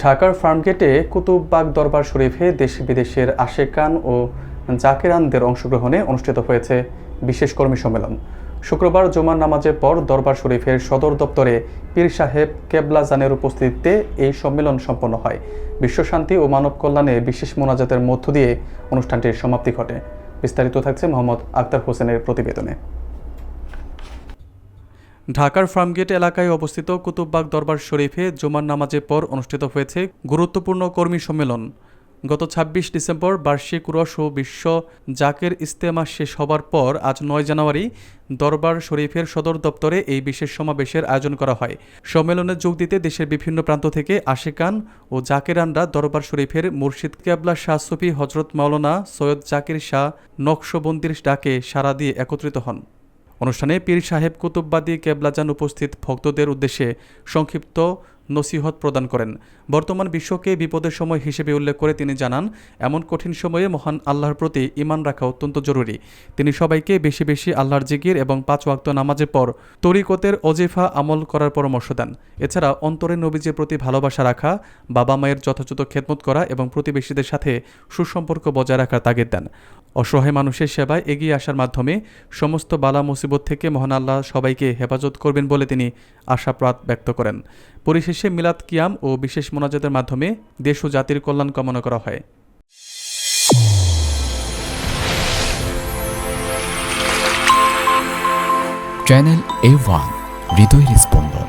ঢাকার ফার্মগেটে কুতুববাগ দরবার শরীফে দেশ বিদেশের আশেকান ও জাকেরানদের অংশগ্রহণে অনুষ্ঠিত হয়েছে বিশেষ কর্মী সম্মেলন। শুক্রবার জুমার নামাজের পর দরবার শরীফের সদর দপ্তরে পীর সাহেব কেবলাজানের উপস্থিতিতে এই সম্মেলন সম্পন্ন হয়। বিশ্বশান্তি ও মানব কল্যাণে বিশেষ মোনাজাতের মধ্য দিয়ে অনুষ্ঠানটির সমাপ্তি ঘটে। বিস্তারিত থাকছে মোহাম্মদ আক্তার হোসেনের প্রতিবেদনে। ঢাকার ফার্মগেট এলাকায় অবস্থিত কুতুববাগ দরবার শরীফে জুমার নামাজের পর অনুষ্ঠিত হয়েছে গুরুত্বপূর্ণ কর্মী সম্মেলন। গত ২৬ ডিসেম্বর বার্ষিক উরস ও বিশ্ব জাকের ইজতেমা শেষ হবার পর আজ ৯ জানুয়ারি দরবার শরীফের সদর দপ্তরে এই বিশেষ সমাবেশের আয়োজন করা হয়। সম্মেলনে যোগ দিতে দেশের বিভিন্ন প্রান্ত থেকে আশেকান ও জাকেরানরা দরবার শরীফের মুর্শিদ কেবলা শাহ সুফি হজরত মাওলানা সৈয়দ জাকির শাহ নকশবন্দির ডাকে সাড়া দিয়ে একত্রিত হন। অনুষ্ঠানে পীর সাহেব কুতুববাদী কেবলাজান উপস্থিত ভক্তদের উদ্দেশ্যে সংক্ষিপ্ত নসিহত প্রদান করেন। বর্তমান বিশ্বকে বিপদের সময় হিসেবে উল্লেখ করে তিনি জানান, এমন কঠিন সময়ে মহান আল্লাহর প্রতি ঈমান রাখা অত্যন্ত জরুরি। তিনি সবাইকে বেশি বেশি আল্লাহর জিকির এবং ৫ ওয়াক্ত নামাজের পর তরিকতের ওজিফা আমল করার পরামর্শ দেন। এছাড়া অন্তরে নবীজির প্রতি ভালোবাসা রাখা, বাবা মায়ের যথাযথ খেদমত করা এবং প্রতিবেশীদের সাথে সুসম্পর্ক বজায় রাখার তাগিদ দেন। অসহায় মানুষের সেবায় এগিয়ে আসার মাধ্যমে সমস্ত বালা মুসিবত থেকে মহান আল্লাহ সবাইকে হেফাজত করবেন বলে তিনি আশাপ্রাদ ব্যক্ত করেন। পরিশেষে মিলাদ কিয়াম ও বিশেষ মোনাজাতের মাধ্যমে দেশ ও জাতির কল্যাণ কামনা করা হয়। চ্যানেল A1 হৃদয়ের স্পন্দন।